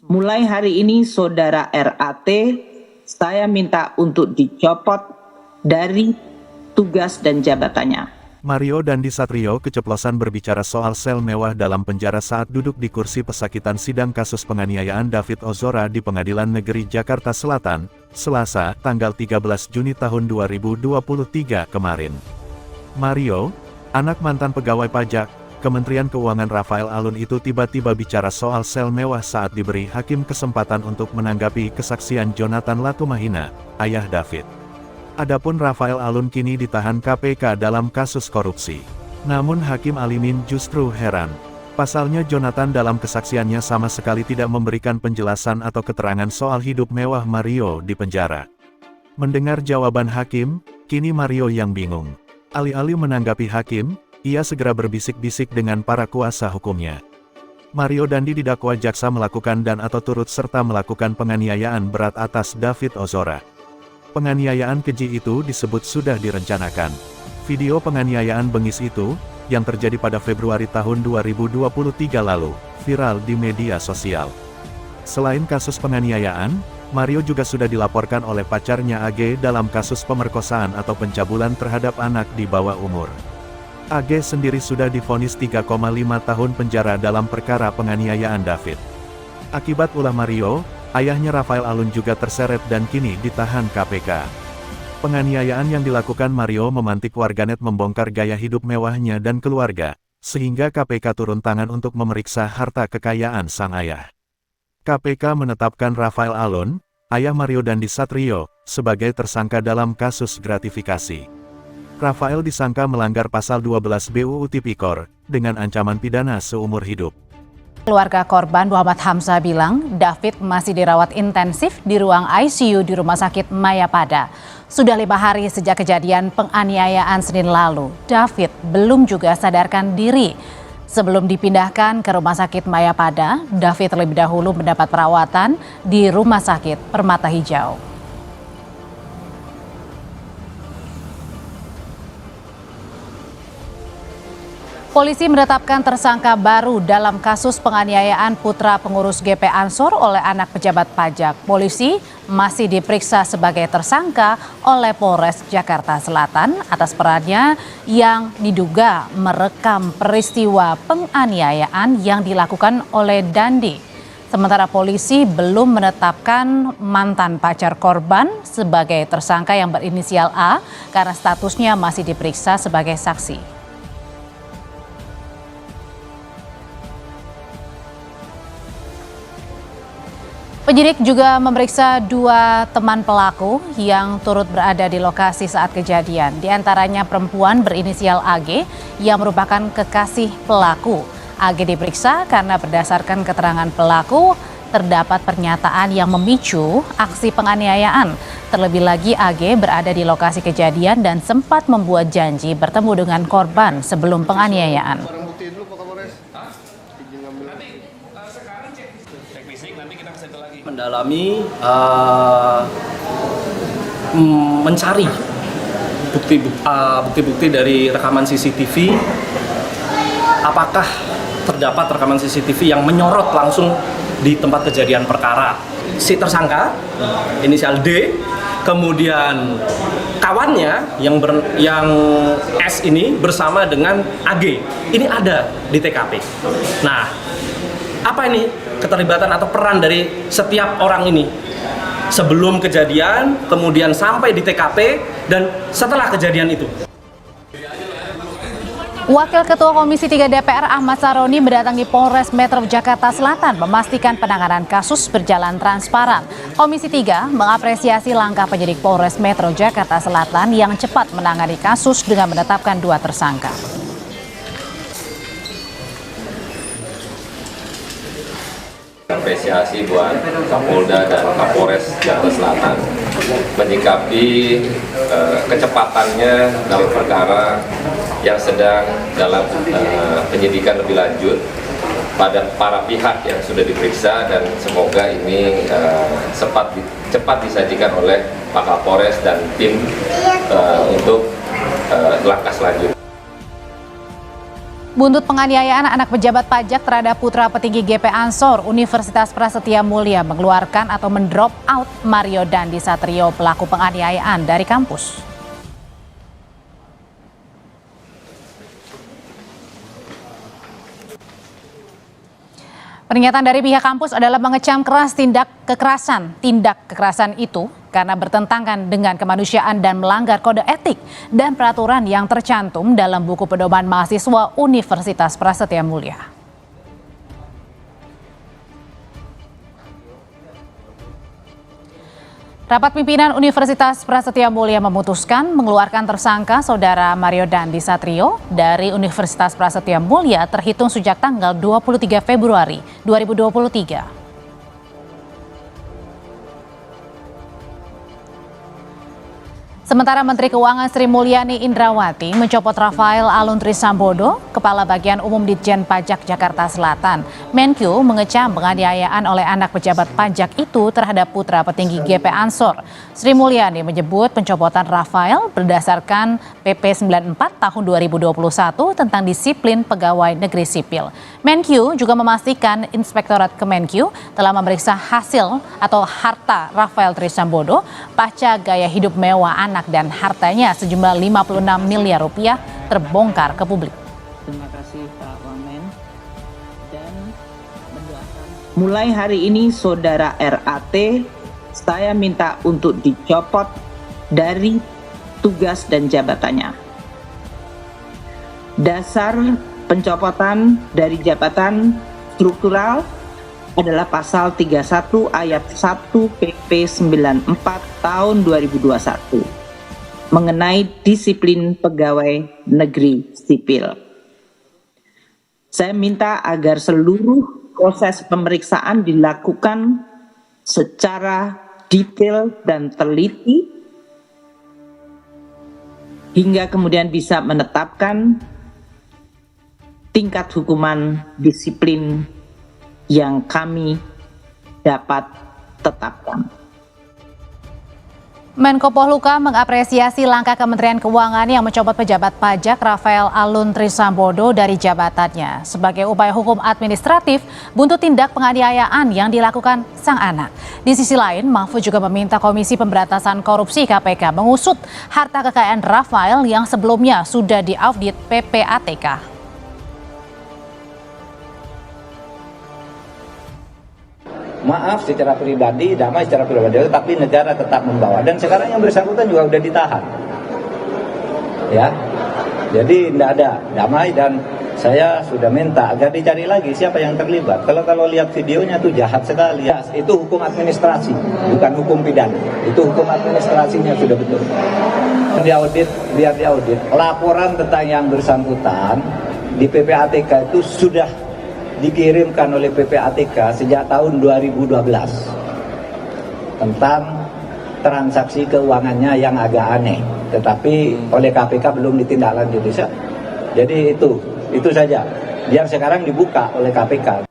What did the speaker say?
Mulai hari ini Saudara RAT, saya minta untuk dicopot dari tugas dan jabatannya. Mario Dandi Satrio keceplosan berbicara soal sel mewah dalam penjara saat duduk di kursi pesakitan sidang kasus penganiayaan David Ozora di Pengadilan Negeri Jakarta Selatan, Selasa, tanggal 13 Juni tahun 2023 kemarin. Mario, anak mantan pegawai pajak, Kementerian Keuangan Rafael Alun itu tiba-tiba bicara soal sel mewah saat diberi hakim kesempatan untuk menanggapi kesaksian Jonathan Latumahina, ayah David. Adapun Rafael Alun kini ditahan KPK dalam kasus korupsi. Namun Hakim Alimin justru heran. Pasalnya Jonathan dalam kesaksiannya sama sekali tidak memberikan penjelasan atau keterangan soal hidup mewah Mario di penjara. Mendengar jawaban Hakim, kini Mario yang bingung. Alih-alih menanggapi Hakim, ia segera berbisik-bisik dengan para kuasa hukumnya. Mario Dandi didakwa jaksa melakukan dan atau turut serta melakukan penganiayaan berat atas David Ozora. Penganiayaan keji itu disebut sudah direncanakan. Video penganiayaan bengis itu, yang terjadi pada Februari tahun 2023 lalu, viral di media sosial. Selain kasus penganiayaan, Mario juga sudah dilaporkan oleh pacarnya AG dalam kasus pemerkosaan atau pencabulan terhadap anak di bawah umur. AG sendiri sudah divonis 3,5 tahun penjara dalam perkara penganiayaan David. Akibat ulah Mario, ayahnya Rafael Alun juga terseret dan kini ditahan KPK. Penganiayaan yang dilakukan Mario memantik warganet membongkar gaya hidup mewahnya dan keluarga, sehingga KPK turun tangan untuk memeriksa harta kekayaan sang ayah. KPK menetapkan Rafael Alun, ayah Mario Dandi Satrio, sebagai tersangka dalam kasus gratifikasi. Rafael disangka melanggar pasal 12 BUU Tipikor, dengan ancaman pidana seumur hidup. Keluarga korban Muhammad Hamzah bilang David masih dirawat intensif di ruang ICU di Rumah Sakit Mayapada. Sudah 5 hari sejak kejadian penganiayaan Senin lalu, David belum juga sadarkan diri. Sebelum dipindahkan ke Rumah Sakit Mayapada, David terlebih dahulu mendapat perawatan di Rumah Sakit Permata Hijau. Polisi menetapkan tersangka baru dalam kasus penganiayaan putra pengurus GP Ansor oleh anak pejabat pajak. Polisi masih diperiksa sebagai tersangka oleh Polres Jakarta Selatan atas perannya yang diduga merekam peristiwa penganiayaan yang dilakukan oleh Dandi. Sementara polisi belum menetapkan mantan pacar korban sebagai tersangka yang berinisial A karena statusnya masih diperiksa sebagai saksi. Penyidik juga memeriksa 2 teman pelaku yang turut berada di lokasi saat kejadian. Di antaranya perempuan berinisial AG yang merupakan kekasih pelaku. AG diperiksa karena berdasarkan keterangan pelaku terdapat pernyataan yang memicu aksi penganiayaan. Terlebih lagi AG berada di lokasi kejadian dan sempat membuat janji bertemu dengan korban sebelum penganiayaan. Mendalami, mencari bukti-bukti dari rekaman CCTV. Apakah terdapat rekaman CCTV yang menyorot langsung di tempat kejadian perkara? Si tersangka, inisial D, kemudian kawannya yang S ini bersama dengan AG, ini ada di TKP. Nah, apa ini keterlibatan atau peran dari setiap orang ini sebelum kejadian, kemudian sampai di TKP, dan setelah kejadian itu? Wakil Ketua Komisi 3 DPR Ahmad Saroni mendatangi Polres Metro Jakarta Selatan memastikan penanganan kasus berjalan transparan. Komisi 3 mengapresiasi langkah penyidik Polres Metro Jakarta Selatan yang cepat menangani kasus dengan menetapkan 2 tersangka. Apresiasi buat Kapolda dan Kapolres Jakarta Selatan menyikapi kecepatannya dalam perkara yang sedang dalam penyidikan lebih lanjut pada para pihak yang sudah diperiksa, dan semoga ini cepat disajikan oleh Pak Kapolres dan tim untuk langkah selanjutnya. Buntut penganiayaan anak pejabat pajak terhadap putra petinggi GP Ansor Universitas Prasetya Mulia mengeluarkan atau mendrop out Mario Dandi Satrio pelaku penganiayaan dari kampus. Pernyataan dari pihak kampus adalah mengecam keras tindak kekerasan itu karena bertentangan dengan kemanusiaan dan melanggar kode etik dan peraturan yang tercantum dalam buku pedoman mahasiswa Universitas Prasetya Mulia. Rapat pimpinan Universitas Prasetya Mulia memutuskan mengeluarkan tersangka Saudara Mario Dandi Satrio dari Universitas Prasetya Mulia terhitung sejak tanggal 23 Februari 2023. Sementara Menteri Keuangan Sri Mulyani Indrawati mencopot Rafael Alun Trisambodo, Kepala Bagian Umum Ditjen Pajak Jakarta Selatan. Menkyu mengecam penganiayaan oleh anak pejabat pajak itu terhadap putra petinggi GP Ansor. Sri Mulyani menyebut pencopotan Rafael berdasarkan PP 94 tahun 2021 tentang disiplin pegawai negeri sipil. Menkyu juga memastikan Inspektorat Kemenkyu telah memeriksa hasil atau harta Rafael Trisambodo pasca gaya hidup mewah anak dan hartanya sejumlah 56 miliar rupiah terbongkar ke publik. Terima kasih Pak Wamen. Dan mendoakan mulai hari ini Saudara RAT saya minta untuk dicopot dari tugas dan jabatannya. Dasar pencopotan dari jabatan struktural adalah pasal 31 ayat 1 PP 94 tahun 2021 mengenai disiplin pegawai negeri sipil. Saya minta agar seluruh proses pemeriksaan dilakukan secara detail dan teliti hingga kemudian bisa menetapkan tingkat hukuman disiplin yang kami dapat tetapkan. Menko Polhukam mengapresiasi langkah Kementerian Keuangan yang mencopot pejabat pajak Rafael Alun Trisambodo dari jabatannya sebagai upaya hukum administratif buntut tindak penganiayaan yang dilakukan sang anak. Di sisi lain, Mahfud juga meminta Komisi Pemberantasan Korupsi KPK mengusut harta kekayaan Rafael yang sebelumnya sudah diaudit PPATK. Maaf secara pribadi, damai secara pribadi, tapi negara tetap membawa. Dan sekarang yang bersangkutan juga udah ditahan. Ya, jadi tidak ada damai dan saya sudah minta agar dicari lagi siapa yang terlibat. Kalau lihat videonya tuh jahat sekali. Ya, itu hukum administrasi, bukan hukum pidana. Itu hukum administrasinya sudah betul. Biar diaudit. Laporan tentang yang bersangkutan di PPATK itu sudah dikirimkan oleh PPATK sejak tahun 2012 tentang transaksi keuangannya yang agak aneh, tetapi oleh KPK belum ditindaklanjuti. Jadi itu saja yang sekarang dibuka oleh KPK.